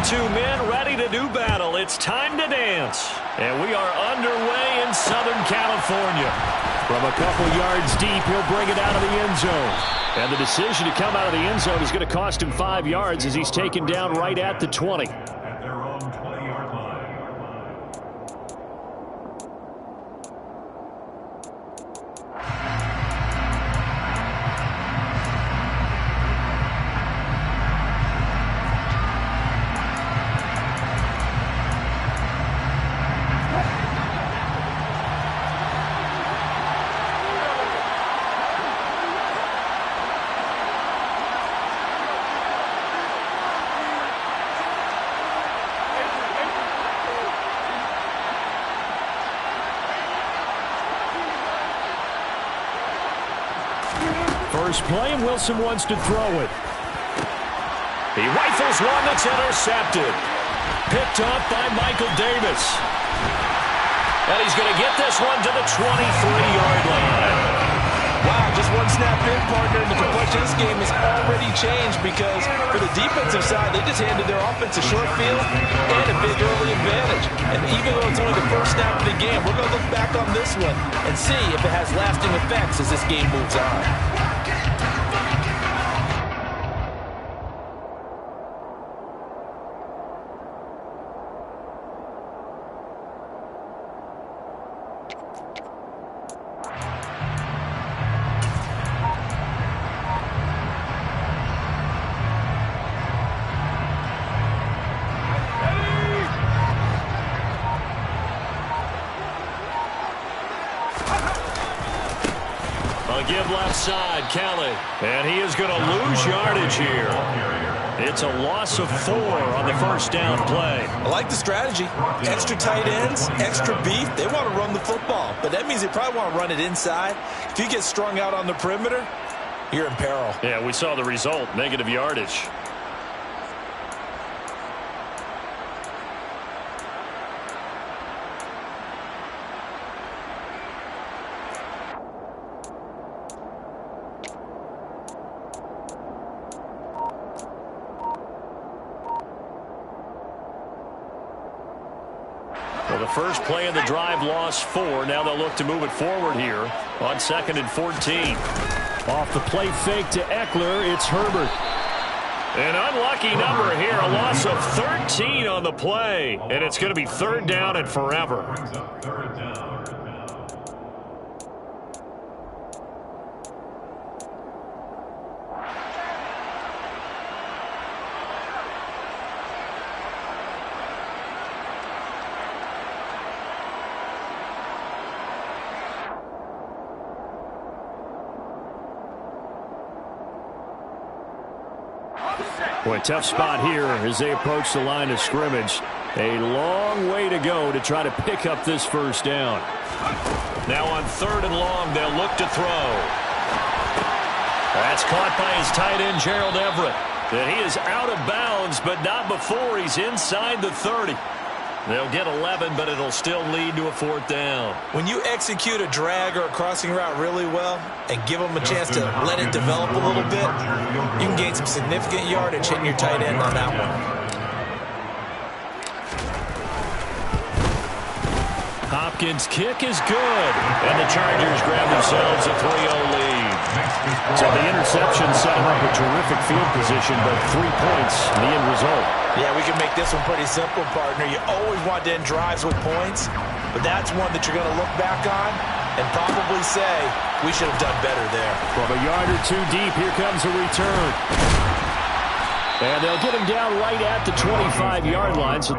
two men ready to do battle. It's time to dance. And we are underway in Southern California. From a couple yards deep, he'll bring it out of the end zone. And the decision to come out of the end zone is going to cost him 5 yards as he's taken down right at the 20. At their own 20-yard line. First play, and Wilson wants to throw it. He rifles one that's intercepted. Picked up by Michael Davis. And he's going to get this one to the 23-yard line. Wow, just one snap in, partner, and the complexion of this game has already changed because for the defensive side, they just handed their offense a short field and a big early advantage. And even though it's only the first snap of the game, we're going to look back on this one and see if it has lasting effects as this game moves on. Give left side, Kelly. And he is going to lose yardage here. It's a loss of 4 on the first down play. I like the strategy. Extra tight ends, extra beef. They want to run the football, but that means they probably want to run it inside. If you get strung out on the perimeter, you're in peril. Yeah, we saw the result, negative yardage. The first play of the drive lost 4. Now they'll look to move it forward here on 2nd and 14. Off the play fake to Eckler, it's Herbert. An unlucky number here, a loss of 13 on the play. And it's going to be 3rd down and forever. Third down. Boy, tough spot here as they approach the line of scrimmage. A long way to go to try to pick up this first down. Now on 3rd and long, they'll look to throw. That's caught by his tight end, Gerald Everett. And he is out of bounds, but not before he's inside the 30. They'll get 11, but it'll still lead to a 4th down. When you execute a drag or a crossing route really well and give them a chance to let it develop a little bit, you can gain some significant yardage hitting your tight end on that one. Hopkins' kick is good, and the Chargers grab themselves a 3-0 lead. So the interception set them up a terrific field position, but 3 points, the end result. Yeah, we can make this one pretty simple, partner. You always want to end drives with points, but that's one that you're going to look back on and probably say, we should have done better there. From a yard or 2 deep, here comes a return. And they'll get him down right at the 25-yard line. So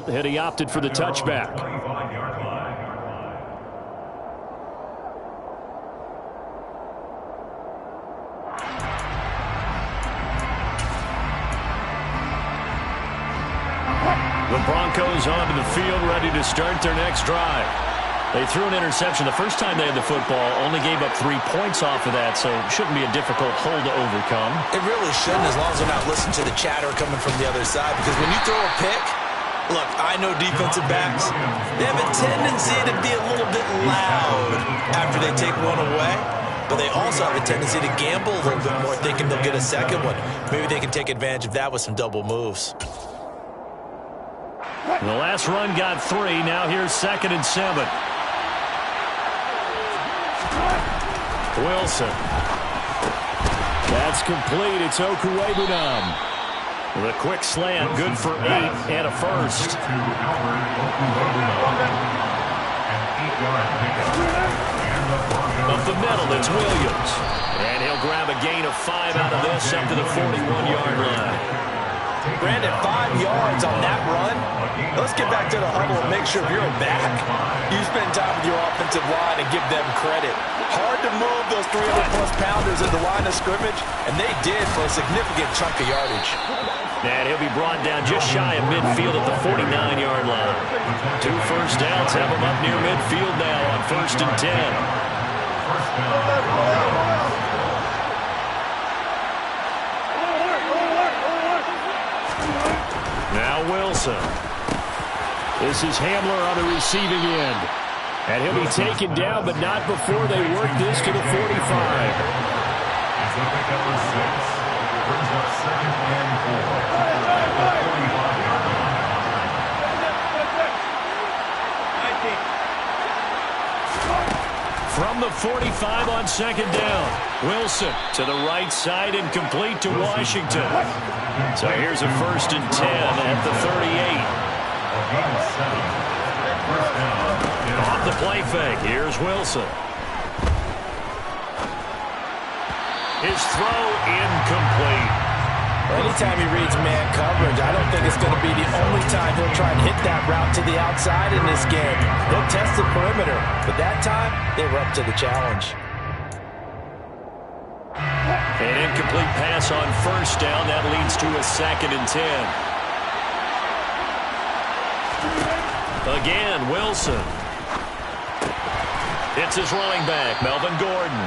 and he opted for the touchback. 25-yard line. The Broncos onto the field, ready to start their next drive. They threw an interception the first time they had the football, only gave up 3 points off of that, so it shouldn't be a difficult hole to overcome. It really shouldn't, as long as they're not listening to the chatter coming from the other side, because when you throw a pick, look, I know defensive backs, they have a tendency to be a little bit loud after they take one away, but they also have a tendency to gamble a little bit more, thinking they'll get a second one. Maybe they can take advantage of that with some double moves. The last run got 3. Now here's 2nd and 7. Wilson. That's complete. It's Okuwebunam. The quick slant, good for 8 and a first. Up the middle, it's Williams. And he'll grab a gain of 5 out of this up to the 41-yard line. Brandon, 5 yards on that run. Let's get back to the huddle and make sure if you're a back, you spend time with your offensive line and give them credit. Hard to move those 300-plus pounders at the line of scrimmage, and they did for a significant chunk of yardage. And he'll be brought down just shy of midfield at the 49-yard line. 2 first downs have him up near midfield now on 1st and 10. Now Wilson. This is Hamler on the receiving end. And he'll be taken down, but not before they work this to the 45. It's up at number 6. Brings up 2nd and 4. At the 45-yard line. From the 45 on 2nd down. Wilson to the right side and complete to Washington. So here's a 1st and 10 at the 38. Off the play fake, here's Wilson. His throw incomplete. Anytime he reads man coverage, I don't think it's going to be the only time he'll try and hit that route to the outside in this game. They'll test the perimeter, but that time, they were up to the challenge. An incomplete pass on 1st down. That leads to a 2nd and 10. Again, Wilson. It's his running back, Melvin Gordon.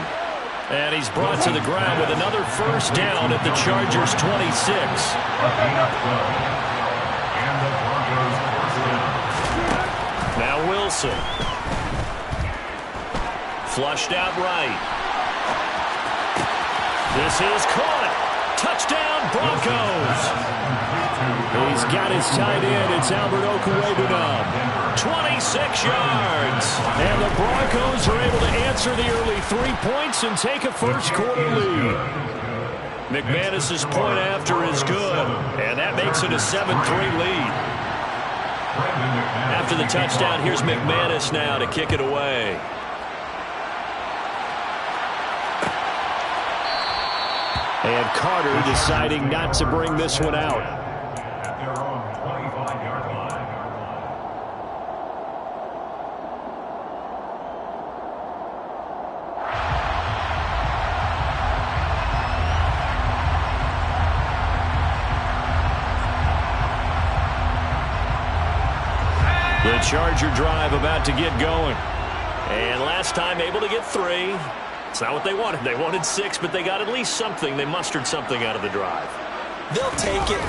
And he's brought to the ground with another 1st down at the Chargers' 26. Now Wilson. Flushed out right. This is caught. Touchdown, Broncos. He's got his tight end. It's Albert Okuwebunam. 26 yards. And the Broncos are able to answer the early 3 points and take a first-quarter lead. McManus's point after is good, and that makes it a 7-3 lead. After the touchdown, here's McManus now to kick it away. And Carter deciding not to bring this one out. At their own 25-yard line. The Charger drive about to get going. And last time able to get 3. It's not what they wanted. They wanted 6, but they got at least something. They mustered something out of the drive. They'll take it.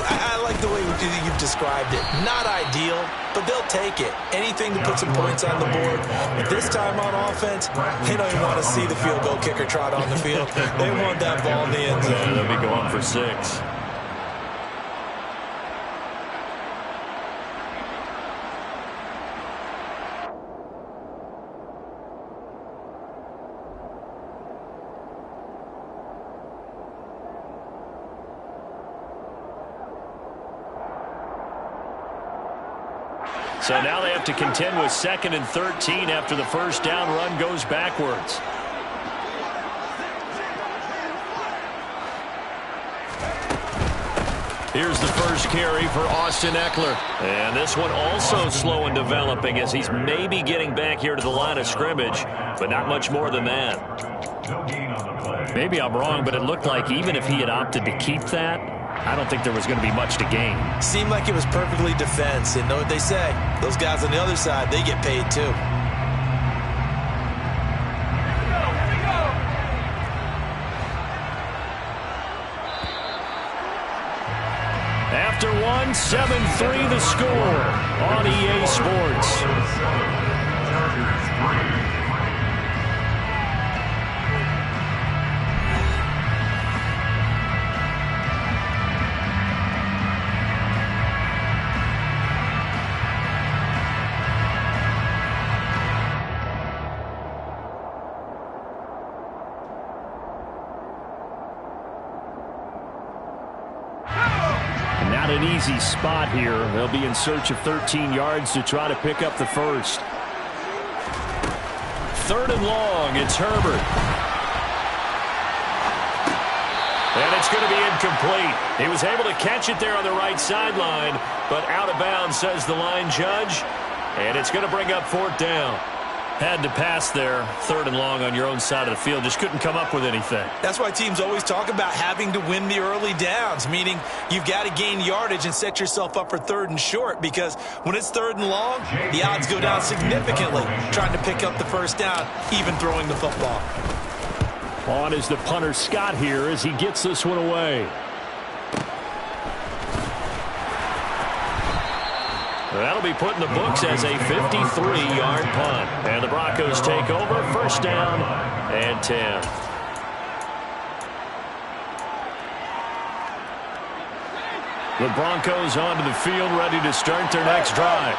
I like the way you've described it. Not ideal, but they'll take it. Anything to put some points on the board. But this time on offense, they don't even want to see the field goal kicker trot on the field. They want that ball in the end zone. They'll be going for 6. So now they have to contend with 2nd and 13 after the 1st down run goes backwards. Here's the first carry for Austin Eckler. And this one also slow in developing as he's maybe getting back here to the line of scrimmage, but not much more than that. Maybe I'm wrong, but it looked like even if he had opted to keep that, I don't think there was going to be much to gain. Seemed like it was perfectly defense. And know what they say? Those guys on the other side, they get paid too. After one, 7-3 the score on EA Sports. Not an easy spot here. They'll be in search of 13 yards to try to pick up the first. 3rd and long. It's Herbert. And it's going to be incomplete. He was able to catch it there on the right sideline, but out of bounds, says the line judge. And it's going to bring up 4th down. Had to pass there, 3rd and long on your own side of the field. Just couldn't come up with anything. That's why teams always talk about having to win the early downs, meaning you've got to gain yardage and set yourself up for 3rd and short, because when it's 3rd and long, the odds go down significantly trying to pick up the first down, even throwing the football. On is the punter Scott here as he gets this one away. That'll be put in the books as a 53-yard punt. And the Broncos take over, 1st down and 10. The Broncos onto the field, ready to start their next drive.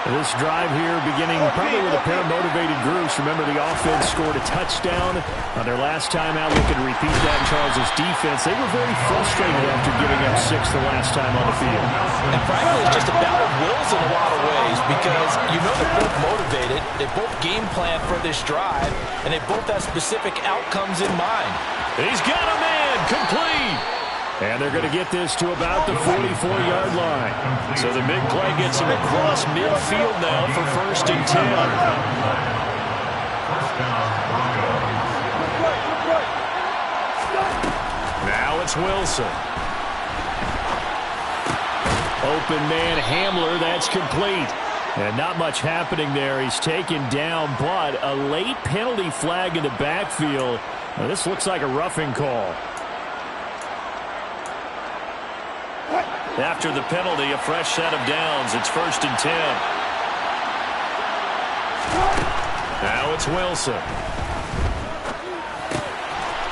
This drive here beginning probably with a pair of motivated groups. Remember, the offense scored a touchdown on their last time out. Looking to repeat that in Charles' defense. They were very frustrated after giving up 6 the last time on the field. And frankly, it's just a battle of wills in a lot of ways, because you know they're both motivated. They both game plan for this drive, and they both have specific outcomes in mind. He's got a man, complete. And they're going to get this to about the 44-yard line. So the big play gets him across midfield now for 1st and 10. Now it's Wilson. Open man Hamler, that's complete. And not much happening there. He's taken down, but a late penalty flag in the backfield. Now, this looks like a roughing call. After the penalty, a fresh set of downs. It's 1st and 10. Now it's Wilson.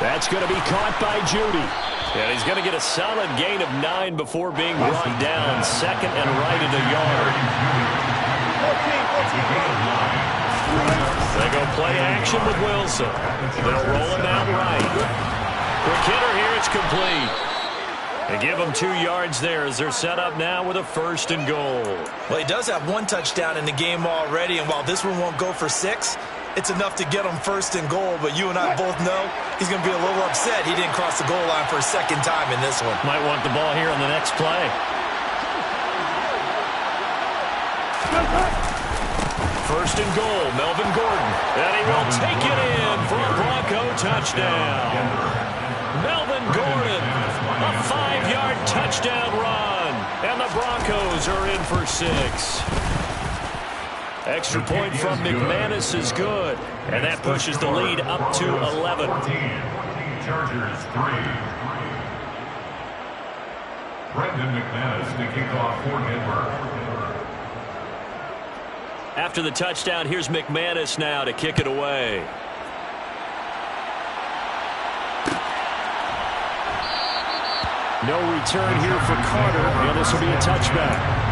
That's going to be caught by Judy. And he's going to get a solid gain of 9 before being brought down. 2nd and right at the yard. They go play action with Wilson. They'll roll him out right. Quick hitter here, it's complete. They give him 2 yards there as they're set up now with a 1st and goal. Well, he does have 1 touchdown in the game already, and while this one won't go for 6, it's enough to get him 1st and goal. But you and I both know he's going to be a little upset he didn't cross the goal line for a 2nd time in this one. Might want the ball here on the next play. First and goal, Melvin Gordon. And he will take it in for a Bronco touchdown. Melvin Gordon, a 5-yard touchdown run. And the Broncos are in for 6. Extra point from McManus is good. And that pushes the lead up to 11. Chargers 3. Brendan McManus to kick off for Denver. After the touchdown, here's McManus now to kick it away. No return here for Carter, and this will be a touchback.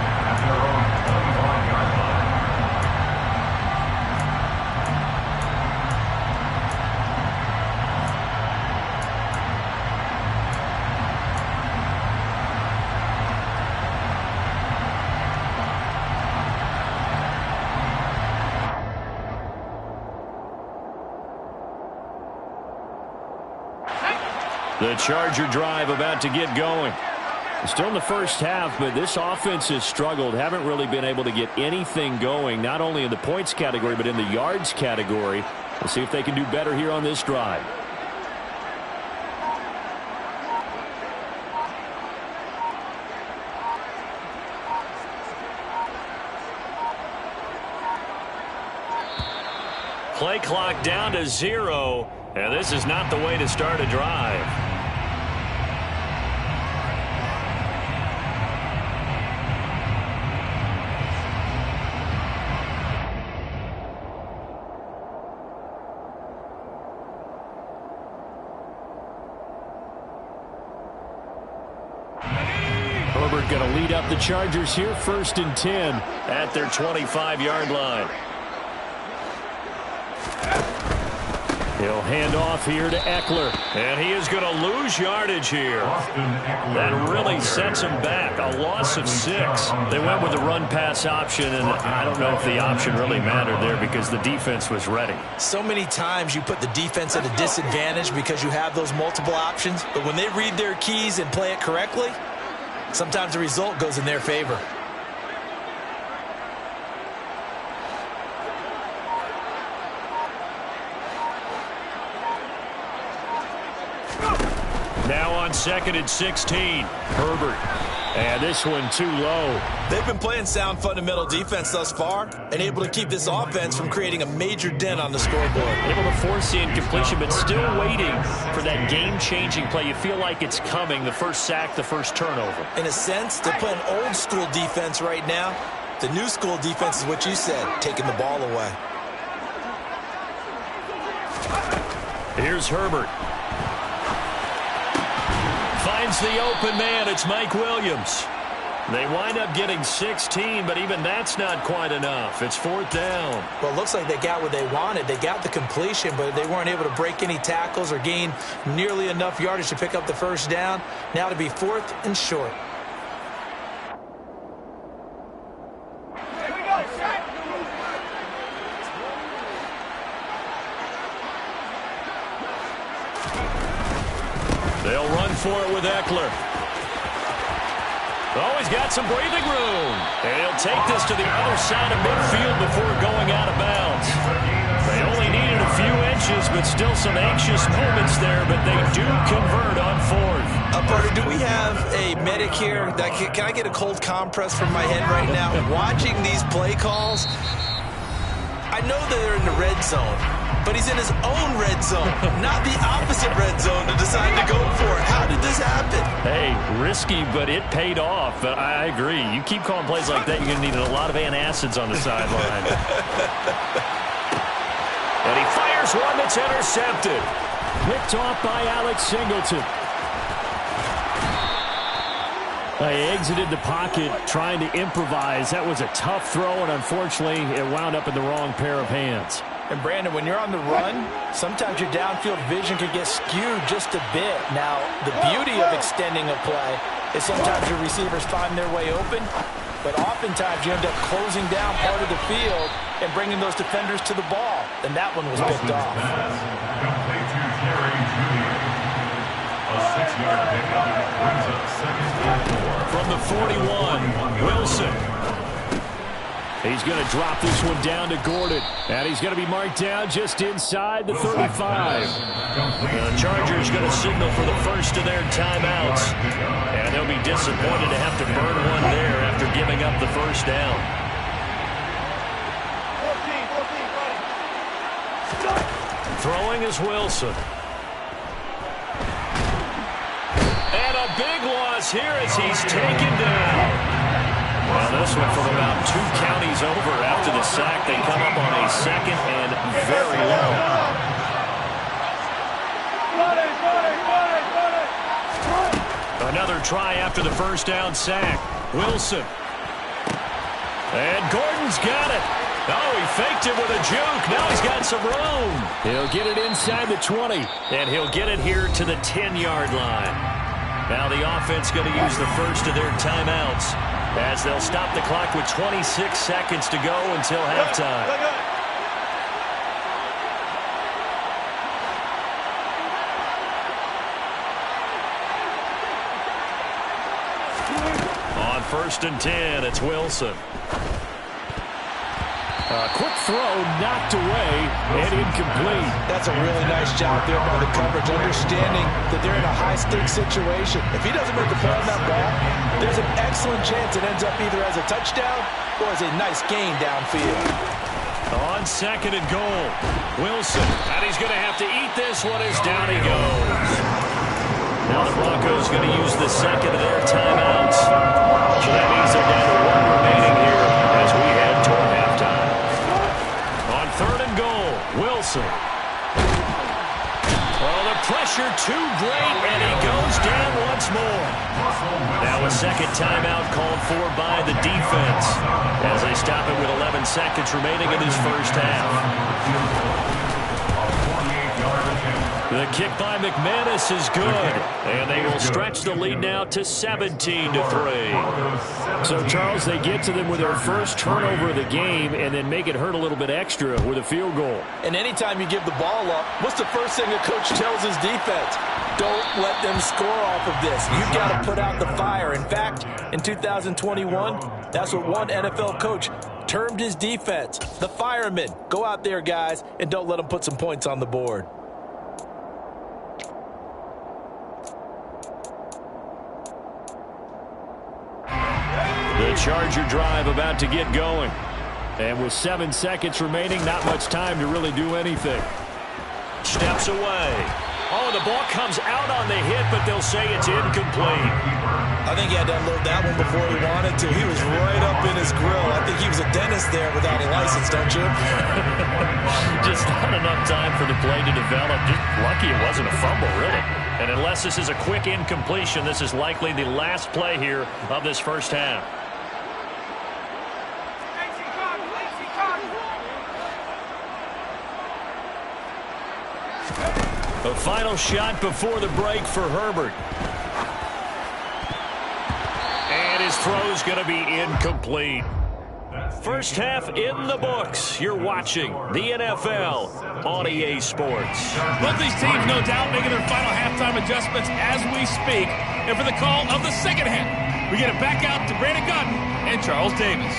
The Charger drive about to get going. Still in the first half, but this offense has struggled. Haven't really been able to get anything going, not only in the points category, but in the yards category. We'll see if they can do better here on this drive. Play clock down to 0, and this is not the way to start a drive. Herbert going to lead up the Chargers here, 1st and 10 at their 25-yard line. He'll hand off here to Eckler, and he is going to lose yardage here. That really sets him back. A loss of 6. They went with the run-pass option, and I don't know if the option really mattered there because the defense was ready. So many times you put the defense at a disadvantage because you have those multiple options, but when they read their keys and play it correctly, sometimes the result goes in their favor. Now on 2nd and 16, Herbert. And this one too low. They've been playing sound fundamental defense thus far and able to keep this offense from creating a major dent on the scoreboard. Able to force the incompletion, but still waiting for that game-changing play. You feel like it's coming, the first sack, the first turnover. In a sense, they're playing old school defense right now. The new school defense is what you said, taking the ball away. Here's Herbert. Finds the open man. It's Mike Williams. They wind up getting 16, but even that's not quite enough. It's 4th down. Well, it looks like they got what they wanted. They got the completion, but they weren't able to break any tackles or gain nearly enough yardage to pick up the first down. Now to be 4th and short. They'll run for it with Eckler. Oh, he's got some breathing room. And he'll take this to the other side of midfield before going out of bounds. They only needed a few inches, but still some anxious moments there, but they do convert on 4th. Parker, do we have a medic here? Can I get a cold compress from my head right now? Watching these play calls, I know that they're in the red zone, but he's in his own red zone, not the opposite red zone to decide to go for it. How did this happen? Hey, risky, but it paid off. I agree. You keep calling plays like that, you're going to need a lot of antacids on the sideline. And he fires one that's intercepted. Picked off by Alex Singleton. He exited the pocket trying to improvise. That was a tough throw, and unfortunately, it wound up in the wrong pair of hands. And Brandon, when you're on the run, sometimes your downfield vision can get skewed just a bit. Now, the beauty of extending a play is sometimes your receivers find their way open, but oftentimes you end up closing down part of the field and bringing those defenders to the ball. And that one was picked off. Complete to Jerry Jr. A 6-yard pickup brings up 2nd and 4. From the 41, Wilson. He's going to drop this one down to Gordon. And he's going to be marked down just inside the 35. The Chargers going to signal for the first of their timeouts. And they'll be disappointed to have to burn one there after giving up the first down. Throwing is Wilson. And a big loss here as he's taken down. Well, this one from about 2 counties over after the sack. They come up on a 2nd and very low. Another try after the first down sack. Wilson. And Gordon's got it. Oh, he faked it with a juke. Now he's got some room. He'll get it inside the 20. And he'll get it here to the 10-yard line. Now the offense going to use the first of their timeouts, as they'll stop the clock with 26 seconds to go until halftime. first and 10. It's Wilson. Quick throw, knocked away, and incomplete. That's a really nice job there by the coverage, understanding that they're in a high-stakes situation. If he doesn't make the play on that ball, there's an excellent chance it ends up either as a touchdown or as a nice gain downfield. On second and goal, Wilson, and he's going to have to eat this one as down he goes. Now the Broncos going to use the second of their timeouts. So that means they're down to one remaining here as we head toward halftime. On third and goal, Wilson. Oh, the pressure too great, and he goes down once more. Now a second timeout called for by the defense as they stop it with 11 seconds remaining in this first half. The kick by McManus is good, and they will stretch the lead now to 17-3. So, Charles, they get to them with their first turnover of the game and then make it hurt a little bit extra with a field goal. And anytime you give the ball up, what's the first thing a coach tells his defense? Don't let them score off of this. You've got to put out the fire. In fact, in 2021, that's what one NFL coach termed his defense, the firemen. Go out there, guys, and don't let them put some points on the board. The Charger drive about to get going. And with 7 seconds remaining, not much time to really do anything. Steps away. Oh, the ball comes out on the hit, but they'll say it's incomplete. I think he had to unload that one before he wanted to. He was right up in his grill. I think he was a dentist there without a license, don't you? Just not enough time for the play to develop. Just lucky it wasn't a fumble, really. And unless this is a quick incompletion, this is likely the last play here of this first half. A final shot before the break for Herbert. And his throw's going to be incomplete. First half in the books. You're watching the NFL on EA Sports. Both these teams, no doubt, making their final halftime adjustments as we speak. And for the call of the second half, we get it back out to Brandon Gunn and Charles Davis.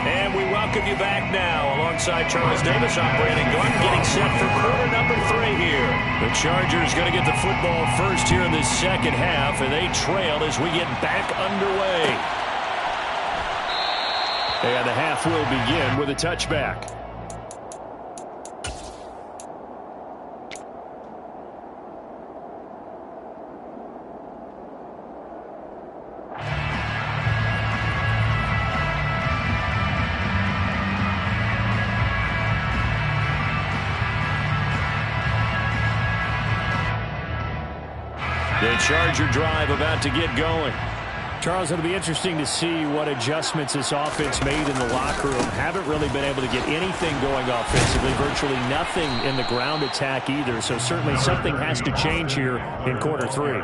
And we welcome you back now. Alongside Charles Davis, I'm Brandon Gunn, getting set for quarter number 3 here. The Chargers going to get the football first here in this second half, and they trail as we get back underway. And the half will begin with a touchback. The Charger drive about to get going. Charles, it'll be interesting to see what adjustments this offense made in the locker room. Haven't really been able to get anything going offensively, virtually nothing in the ground attack either. So certainly something has to change here in quarter 3.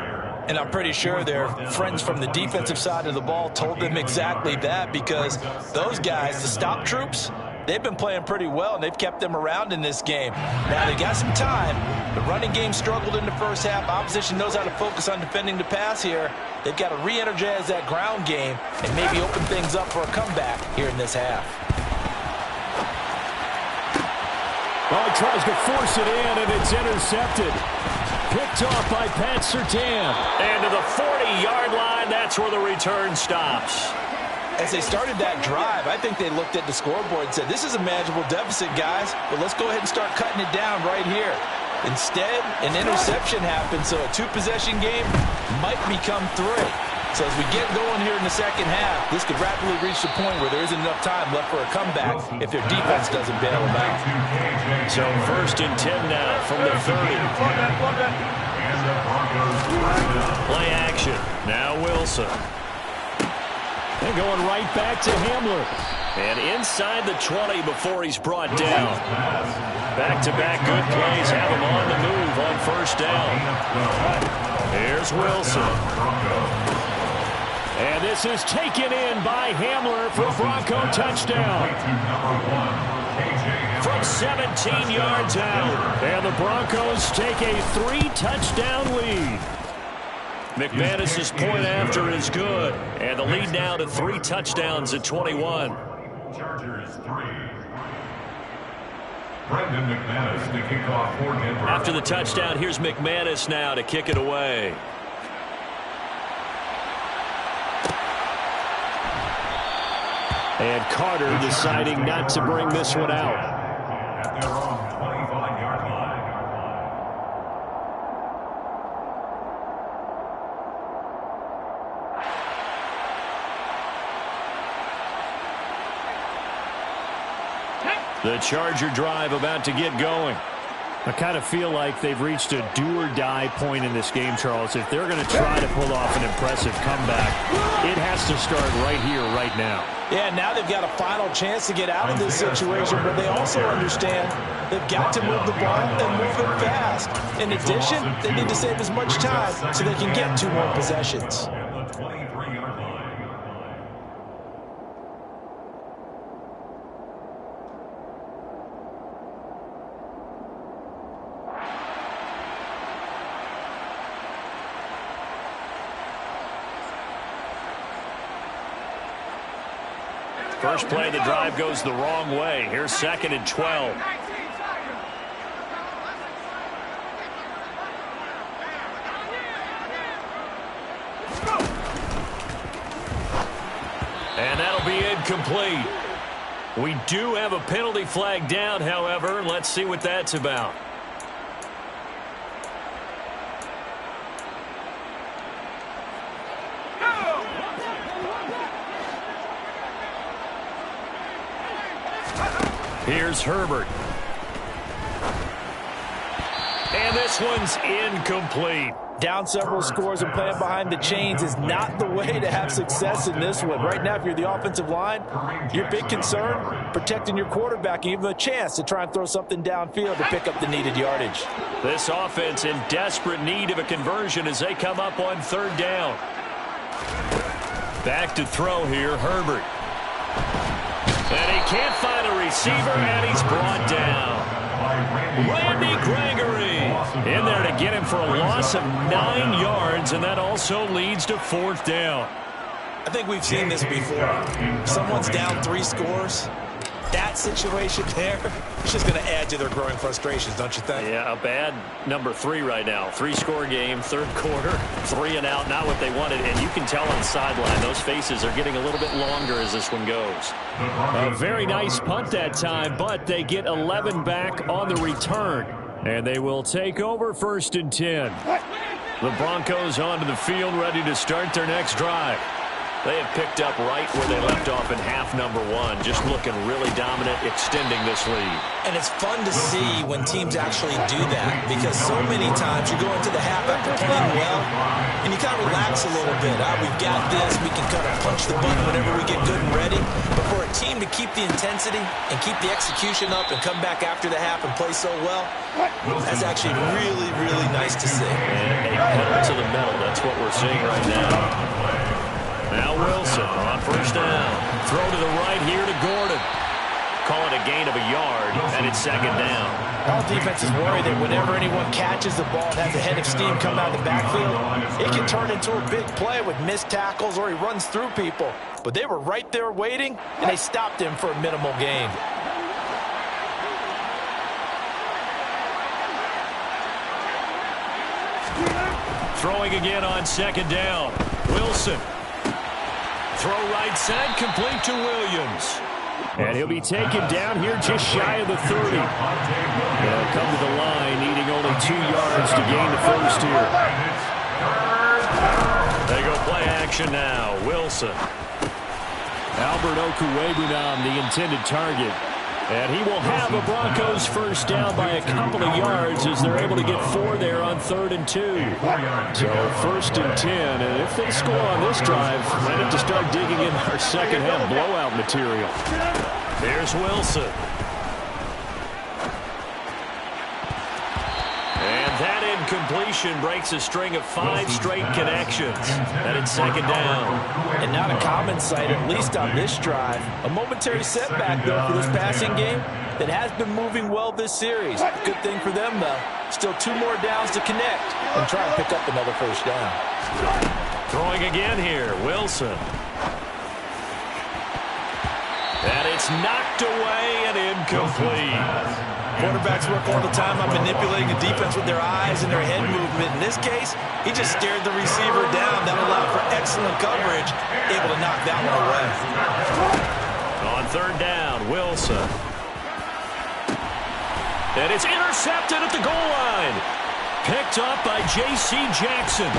And I'm pretty sure their friends from the defensive side of the ball told them exactly that, because those guys, the stop troops, they've been playing pretty well, and they've kept them around in this game. Now, they got some time. The running game struggled in the first half. Opposition knows how to focus on defending the pass here. They've got to re-energize that ground game and maybe open things up for a comeback here in this half. Oh, he tries to force it in, and it's intercepted. Picked off by Pat Surtain. And to the 40-yard line, that's where the return stops. As they started that drive, I think they looked at the scoreboard and said, this is a manageable deficit, guys, but let's go ahead and start cutting it down right here. Instead, an interception happened, so a 2-possession game might become 3. So as we get going here in the second half, this could rapidly reach the point where there isn't enough time left for a comeback if their defense doesn't bail them out. So first and 10 now from the 30. Play action. Now Wilson. And going right back to Hamler. And inside the 20 before he's brought down. Back-to-back good plays have him on the move on first down. Here's Wilson. And this is taken in by Hamler for a Bronco touchdown. From 17 yards out. And the Broncos take a 3-touchdown lead. McManus's point after is good. And the lead now to 3 touchdowns at 21. Chargers 3. Brendan McManus to kick off for Denver. After the touchdown, here's McManus now to kick it away. And Carter deciding not to bring this one out. At their own 25-yard line. The Charger drive about to get going. I kind of feel like they've reached a do-or-die point in this game, Charles. If they're going to try to pull off an impressive comeback, it has to start right here, right now. Yeah, now they've got a final chance to get out of this situation, but they also understand they've got to move the ball and move it fast. In addition, they need to save as much time so they can get 2 more possessions. At the 23-yard line. First play of the drive goes the wrong way. Here's 2nd and 12. And that'll be incomplete. We do have a penalty flag down, however. Let's see what that's about. Here's Herbert. And this one's incomplete. Down several scores and playing behind the chains is not the way to have success in this one. Right now, if you're the offensive line, your big concern, protecting your quarterback, even a chance to try and throw something downfield to pick up the needed yardage. This offense in desperate need of a conversion as they come up on 3rd down. Back to throw here, Herbert. And he can't find a receiver, and he's brought down. Randy Gregory in there to get him for a loss of 9 yards, and that also leads to 4th down. I think we've seen this before. Someone's down 3 scores. That situation there is just going to add to their growing frustrations, don't you think? Yeah, a bad number 3 right now. 3-score game, 3rd quarter, 3 and out, not what they wanted. And you can tell on the sideline, those faces are getting a little bit longer as this one goes. A very nice punt that time, but they get 11 back on the return. And they will take over 1st and 10. The Broncos onto the field, ready to start their next drive. They have picked up right where they left off in half number 1, just looking really dominant, extending this lead. And it's fun to see when teams actually do that, because so many times you go into the half after playing well, and you kind of relax a little bit. We've got this. We can kind of punch the button whenever we get good and ready. But for a team to keep the intensity and keep the execution up and come back after the half and play so well, that's actually really, really nice to see. And a pedal to the metal. That's what we're seeing right now. Now Wilson on 1st down. Throw to the right here to Gordon. Call it a gain of a yard, and it's 2nd down. All defenses worry that whenever anyone catches the ball and has a head of steam come out of the backfield, it can turn into a big play with missed tackles or he runs through people. But they were right there waiting, and they stopped him for a minimal gain. Throwing again on 2nd down. Wilson. Throw right side, complete to Williams. And he'll be taken down here just shy of the 30. They'll come to the line, needing only 2 yards to gain the 1st here. They go play action now. Wilson. Albert Okwuegbunam, the intended target. And he will have a Broncos 1st down by a couple of yards as they're able to get 4 there on 3rd and 2. So 1st and 10, and if they score on this drive, might have to start digging in our second half blowout material. There's Wilson. And that incompletion breaks a string of 5 straight connections. And it's 2nd down. And not a common sight, at least on this drive. A momentary setback, though, for this passing game. that has been moving well this series. Good thing for them, though. Still 2 more downs to connect and try and pick up another first down. Throwing again here, Wilson. And it's knocked away and incomplete. Quarterbacks work all the time on manipulating the defense with their eyes and their head movement. In this case, he just stared the receiver down. That allowed for excellent coverage, able to knock that one away. On third down, Wilson. And it's intercepted at the goal line. Picked up by J.C. Jackson.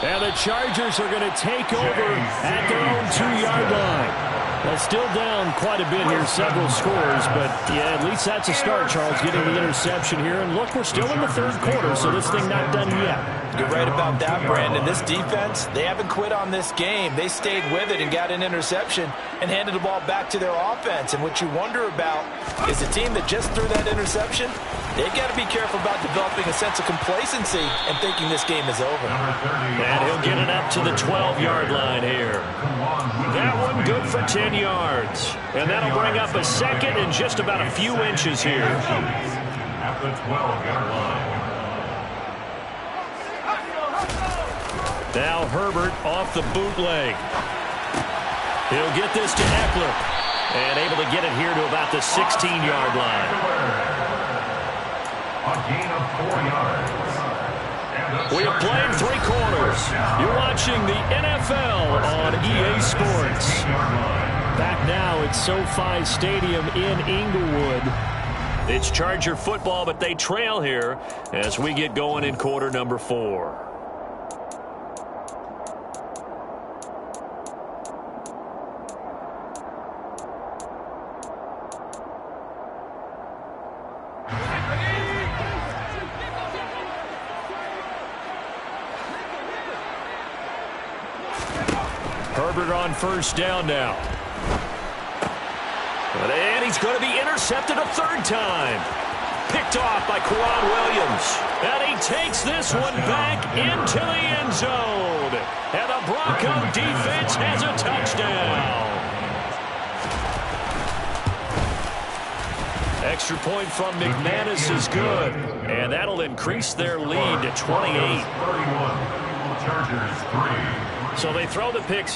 And the Chargers are going to take over at their own 2-yard line. Well, still down quite a bit here, several scores, but yeah, at least that's a start, Charles, getting the interception here. And look, we're still in the third quarter, so this thing not done yet. You're right about that, Brandon. This defense, they haven't quit on this game. They stayed with it and got an interception and handed the ball back to their offense. And what you wonder about is the team that just threw that interception, they've got to be careful about developing a sense of complacency and thinking this game is over. And he'll get it up to the 12-yard line here. That one good for 10 yards. And that'll bring up a second and just about a few inches here. At the 12-yard line. Now Herbert off the bootleg. He'll get this to Eckler. And able to get it here to about the 16-yard line. A gain of 4 yards. We have played 3 quarters. You're watching the NFL on EA Sports. Back now at SoFi Stadium in Inglewood. It's Charger football, but they trail here as we get going in quarter number 4. Herbert on first down now. And he's going to be intercepted a third time. Picked off by Quan Williams. And he takes this one back into the end zone. And the Bronco defense has a touchdown. Extra point from McManus is good. And that'll increase their lead to 28. Chargers 3. So they throw the picks.